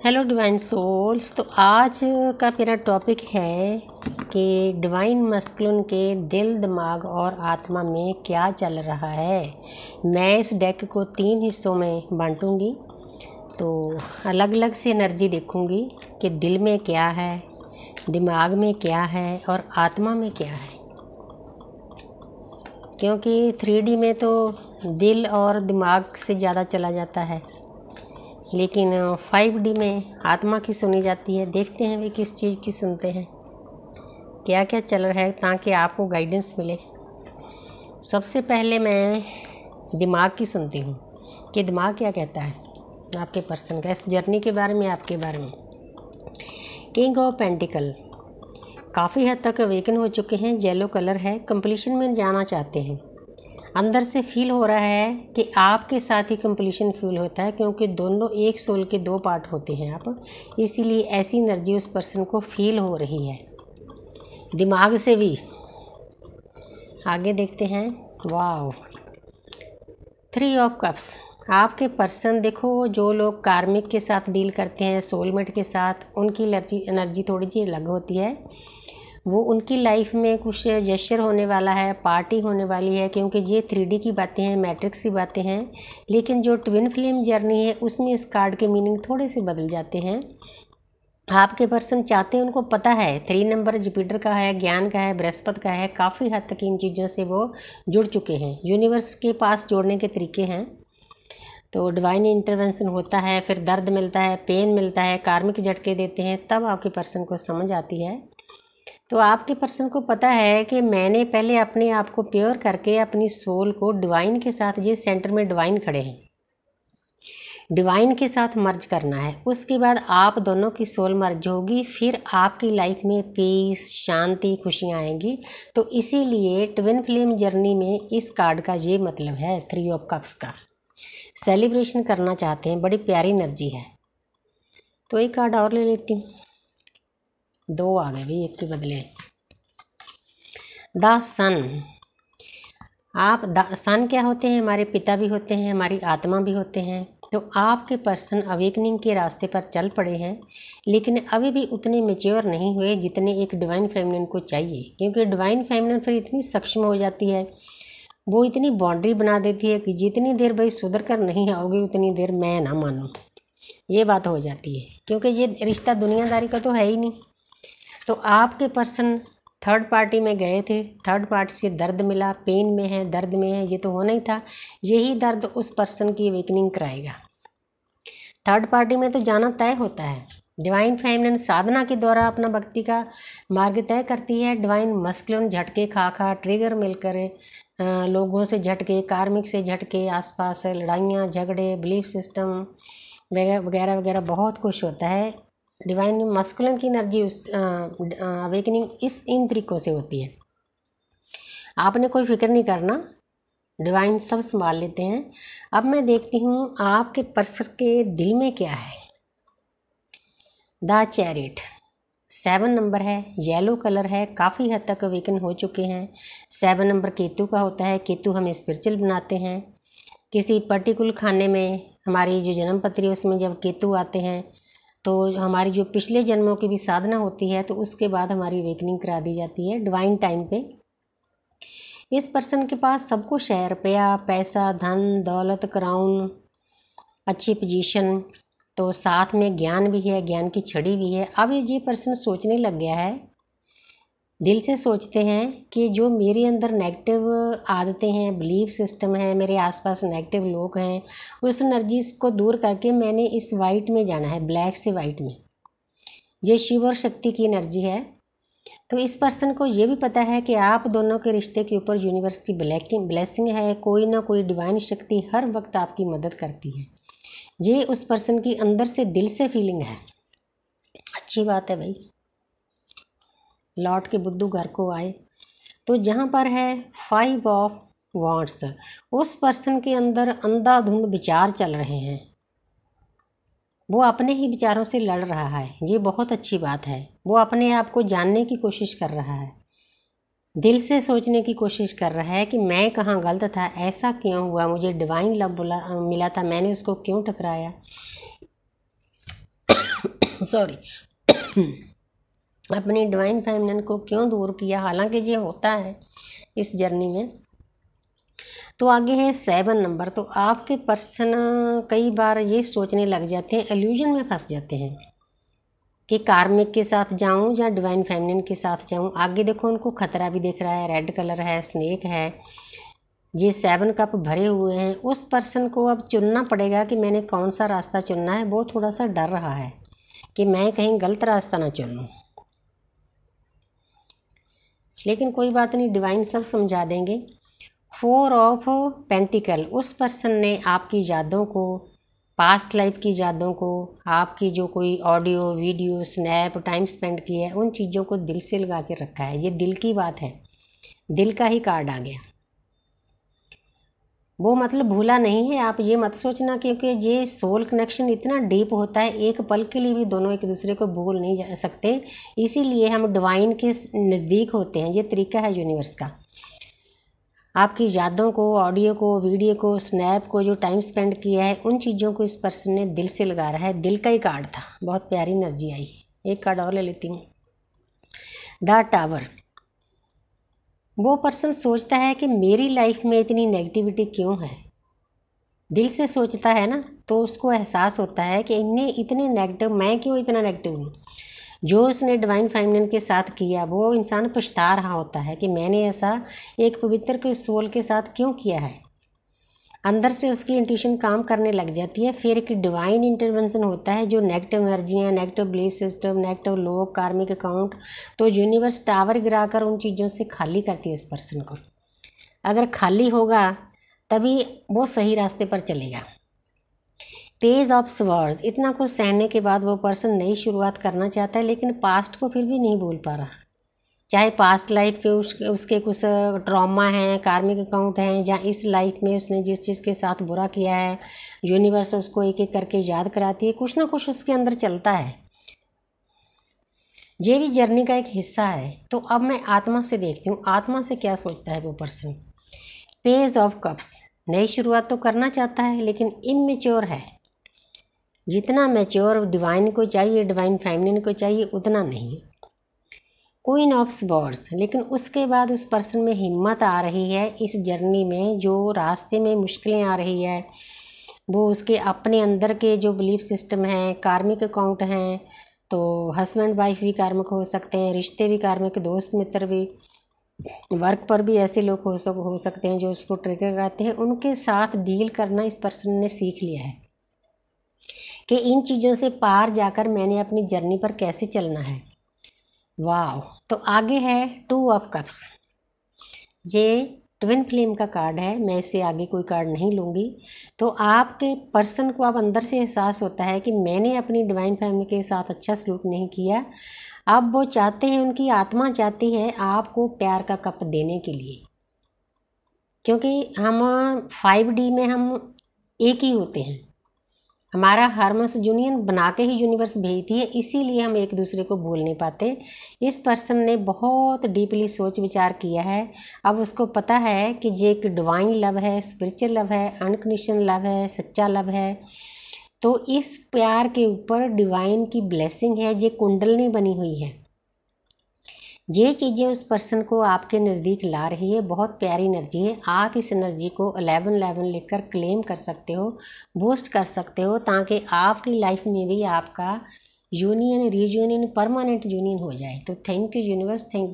Hello divine souls. तो आज का मेरा टॉपिक है कि डिवाइन मस्कुलिन के दिल, दिमाग और आत्मा में क्या चल रहा है। मैं इस डेक को 3 हिस्सों में बांटूंगी, तो अलग अलग से एनर्जी देखूंगी कि दिल में क्या है, दिमाग में क्या है और आत्मा में क्या है। क्योंकि 3D में तो दिल और दिमाग से ज़्यादा चला जाता है, लेकिन 5D में आत्मा की सुनी जाती है। देखते हैं वे किस चीज़ की सुनते हैं, क्या क्या चल रहा है, ताकि आपको गाइडेंस मिले। सबसे पहले मैं दिमाग की सुनती हूँ कि दिमाग क्या कहता है आपके पर्सन का, इस जर्नी के बारे में, आपके बारे में। किंग ऑफ पेंटिकल काफ़ी हद तक अवेकन हो चुके हैं, येलो कलर है, कंप्लीशन में जाना चाहते हैं। अंदर से फील हो रहा है कि आपके साथ ही कंप्लीशन फील होता है, क्योंकि दोनों एक सोल के 2 पार्ट होते हैं आप, इसीलिए ऐसी एनर्जी उस पर्सन को फील हो रही है। दिमाग से भी आगे देखते हैं। वाह, 3 ऑफ कप्स। आपके पर्सन देखो, जो लोग कार्मिक के साथ डील करते हैं, सोलमेट के साथ, उनकी एनर्जी थोड़ी सी अलग होती है। वो उनकी लाइफ में कुछ जेस्चर होने वाला है, पार्टी होने वाली है, क्योंकि ये 3D की बातें हैं, मैट्रिक्स की बातें हैं। लेकिन जो ट्विन फ्लेम जर्नी है उसमें इस कार्ड के मीनिंग थोड़े से बदल जाते हैं। आपके पर्सन चाहते हैं, उनको पता है 3 नंबर जुपिटर का है, ज्ञान का है, बृहस्पति का है। काफ़ी हद तक इन चीज़ों से वो जुड़ चुके हैं। यूनिवर्स के पास जोड़ने के तरीके हैं। तो डिवाइन इंटरवेंशन होता है, फिर दर्द मिलता है, पेन मिलता है, कार्मिक झटके देते हैं, तब आपके पर्सन को समझ आती है। तो आपके पर्सन को पता है कि मैंने पहले अपने आप को प्योर करके अपनी सोल को डिवाइन के साथ, जिस सेंटर में डिवाइन खड़े हैं, डिवाइन के साथ मर्ज करना है। उसके बाद आप दोनों की सोल मर्ज होगी, फिर आपकी लाइफ में पीस, शांति, खुशियाँ आएंगी। तो इसीलिए ट्विन फ्लेम जर्नी में इस कार्ड का ये मतलब है, 3 ऑफ कप्स का। सेलिब्रेशन करना चाहते हैं, बड़ी प्यारी एनर्जी है। तो एक कार्ड और ले लेती हूँ, 2 आ गए भाई एक के बदले। द सन। आप सन क्या होते हैं? हमारे पिता भी होते हैं, हमारी आत्मा भी होते हैं। तो आपके पर्सन अवेकनिंग के रास्ते पर चल पड़े हैं, लेकिन अभी भी उतने मैच्योर नहीं हुए जितने एक डिवाइन फेमिनिन को चाहिए। क्योंकि डिवाइन फेमिनिन फिर इतनी सक्षम हो जाती है, वो इतनी बाउंड्री बना देती है कि जितनी देर भाई सुधर कर नहीं आओगे उतनी देर मैं ना मानूँ, ये बात हो जाती है। क्योंकि ये रिश्ता दुनियादारी का तो है ही नहीं। तो आपके पर्सन थर्ड पार्टी में गए थे, थर्ड पार्टी से दर्द मिला, पेन में है, दर्द में है, ये तो होना ही था। यही दर्द उस पर्सन की अवेकनिंग कराएगा। थर्ड पार्टी में तो जाना तय होता है। डिवाइन फेमिनिन साधना के द्वारा अपना भक्ति का मार्ग तय करती है। डिवाइन मस्कुलिन झटके खा खा, ट्रिगर मिलकर, लोगों से झटके, कार्मिक से झटके, आसपास लड़ाइयाँ, झगड़े, बिलीफ सिस्टम वगैरह वगैरह बहुत कुछ होता है। डिवाइन मस्कुलिन की एनर्जी उस अवेकनिंग इन तरीक़ों से होती है। आपने कोई फिक्र नहीं करना, डिवाइन सब संभाल लेते हैं। अब मैं देखती हूँ आपके पर्सन के दिल में क्या है। द चैरिट 7 नंबर है, येलो कलर है, काफ़ी हद तक अवेकन हो चुके हैं। 7 नंबर केतु का होता है। केतु हमें स्पिरिचुअल बनाते हैं। किसी पर्टिकुलर खाने में हमारी जो जन्म पत्री है उसमें जब केतु आते हैं तो हमारी जो पिछले जन्मों की भी साधना होती है, तो उसके बाद हमारी अवेकनिंग करा दी जाती है डिवाइन टाइम पे। इस पर्सन के पास सब कुछ है, रुपया, पैसा, धन दौलत, क्राउन, अच्छी पोजीशन, तो साथ में ज्ञान भी है, ज्ञान की छड़ी भी है। अब ये पर्सन सोचने लग गया है, दिल से सोचते हैं कि जो मेरे अंदर नेगेटिव आदतें हैं, बिलीफ सिस्टम है, मेरे आसपास नेगेटिव लोग हैं, उस एनर्जी को दूर करके मैंने इस वाइट में जाना है, ब्लैक से वाइट में। ये शिव और शक्ति की एनर्जी है। तो इस पर्सन को ये भी पता है कि आप दोनों के रिश्ते के ऊपर यूनिवर्स की ब्लेसिंग है। कोई ना कोई डिवाइन शक्ति हर वक्त आपकी मदद करती है। ये उस पर्सन की अंदर से, दिल से फीलिंग है। अच्छी बात है भाई, लौट के बुद्धू घर को आए। तो जहाँ पर है 5 ऑफ वॉन्ड्स, उस पर्सन के अंदर अंधाधुंध विचार चल रहे हैं। वो अपने ही विचारों से लड़ रहा है, ये बहुत अच्छी बात है। वो अपने आप को जानने की कोशिश कर रहा है, दिल से सोचने की कोशिश कर रहा है कि मैं कहाँ गलत था, ऐसा क्यों हुआ, मुझे डिवाइन लव मिला था, मैंने उसको क्यों ठुकराया। सॉरी अपनी डिवाइन फेमिनिन को क्यों दूर किया, हालांकि ये होता है इस जर्नी में। तो आगे है 7 नंबर। तो आपके पर्सन कई बार ये सोचने लग जाते हैं, इल्यूजन में फंस जाते हैं कि कार्मिक के साथ जाऊं या डिवाइन फेमिनिन के साथ जाऊं। आगे देखो उनको खतरा भी दिख रहा है, रेड कलर है, स्नेक है, ये 7 कप भरे हुए हैं। उस पर्सन को अब चुनना पड़ेगा कि मैंने कौन सा रास्ता चुनना है। वो थोड़ा सा डर रहा है कि मैं कहीं गलत रास्ता ना चुन लूँ, लेकिन कोई बात नहीं, डिवाइन सब समझा देंगे। 4 ऑफ पेंटिकल, उस पर्सन ने आपकी यादों को, पास्ट लाइफ की यादों को, आपकी जो कोई audio video snap time spend किया है, उन चीज़ों को दिल से लगा के रखा है। ये दिल की बात है, दिल का ही कार्ड आ गया। वो मतलब भूला नहीं है, आप ये मत सोचना, क्योंकि ये सोल कनेक्शन इतना डीप होता है, एक पल के लिए भी दोनों एक दूसरे को भूल नहीं जा सकते। इसीलिए हम डिवाइन के नज़दीक होते हैं। ये तरीका है यूनिवर्स का। आपकी यादों को, ऑडियो को, वीडियो को, स्नैप को, जो टाइम स्पेंड किया है, उन चीज़ों को इस पर्सन ने दिल से लगा रहा है। दिल का ही कार्ड था, बहुत प्यारी एनर्जी आई है। एक कार्ड और ले लेती हूँ, द टावर। वो पर्सन सोचता है कि मेरी लाइफ में इतनी नेगेटिविटी क्यों है। दिल से सोचता है ना, तो उसको एहसास होता है कि इन्हें इतने नेगेटिव, मैं क्यों इतना नेगेटिव हूँ। जो उसने डिवाइन फेमिनिन के साथ किया, वो इंसान पछता रहा होता है कि मैंने ऐसा एक पवित्र के सोल के साथ क्यों किया है। अंदर से उसकी इंट्यूशन काम करने लग जाती है। फिर एक डिवाइन इंटरवेंशन होता है, जो नेगेटिव एनर्जियाँ, नेगेटिव बिलीफ सिस्टम, नेगेटिव लोग, कार्मिक अकाउंट, तो यूनिवर्स टावर गिराकर उन चीज़ों से खाली करती है उस पर्सन को। अगर खाली होगा तभी वो सही रास्ते पर चलेगा। पेज ऑफ स्वर्ड्स, इतना कुछ सहने के बाद वो पर्सन नई शुरुआत करना चाहता है, लेकिन पास्ट को फिर भी नहीं भूल पा रहा। चाहे पास्ट लाइफ के उसके कुछ ट्रॉमा हैं, कार्मिक अकाउंट हैं, या इस लाइफ में उसने जिस चीज़ के साथ बुरा किया है, यूनिवर्स उसको एक एक करके याद कराती है। कुछ ना कुछ उसके अंदर चलता है, ये भी जर्नी का एक हिस्सा है। तो अब मैं आत्मा से देखती हूँ, आत्मा से क्या सोचता है वो पर्सन। पेज ऑफ कप्स, नई शुरुआत तो करना चाहता है, लेकिन इमेच्योर है। जितना मैच्योर डिवाइन को चाहिए, डिवाइन फेमिनिन को चाहिए, उतना नहीं। क्वीन ऑफ स्वॉर्ड्स, लेकिन उसके बाद उस पर्सन में हिम्मत आ रही है इस जर्नी में। जो रास्ते में मुश्किलें आ रही है, वो उसके अपने अंदर के जो बिलीफ सिस्टम हैं, कार्मिक अकाउंट हैं, तो हस्बैंड वाइफ भी कार्मिक हो सकते हैं, रिश्ते भी कार्मिक, दोस्त मित्र भी, वर्क पर भी ऐसे लोग हो सकते हैं जो उसको ट्रिगर लगाते हैं। उनके साथ डील करना इस पर्सन ने सीख लिया है कि इन चीज़ों से पार जाकर मैंने अपनी जर्नी पर कैसे चलना है। वाह। तो आगे है 2 ऑफ कप्स, ये ट्विन फ्लेम का कार्ड है। मैं इससे आगे कोई कार्ड नहीं लूँगी। तो आपके पर्सन को अब अंदर से एहसास होता है कि मैंने अपनी डिवाइन फैमिली के साथ अच्छा सलूक नहीं किया। अब वो चाहते हैं, उनकी आत्मा चाहती है आपको प्यार का कप देने के लिए, क्योंकि हम 5D में हम एक ही होते हैं। हमारा हार्मोनियस यूनियन बना के ही यूनिवर्स भेजती है, इसीलिए हम एक दूसरे को भूल नहीं पाते। इस पर्सन ने बहुत डीपली सोच विचार किया है। अब उसको पता है कि ये एक डिवाइन लव है, स्पिरिचुअल लव है, अनकंडीशनल लव है, सच्चा लव है। तो इस प्यार के ऊपर डिवाइन की ब्लेसिंग है, ये कुंडलनी बनी हुई है। ये चीज़ें उस पर्सन को आपके नज़दीक ला रही है। बहुत प्यारी एनर्जी है। आप इस एनर्जी को 1111 लेकर क्लेम कर सकते हो, बूस्ट कर सकते हो, ताकि आपकी लाइफ में भी आपका यूनियन, रीयूनियन, परमानेंट यूनियन हो जाए। तो थैंक यू यूनिवर्स, थैंक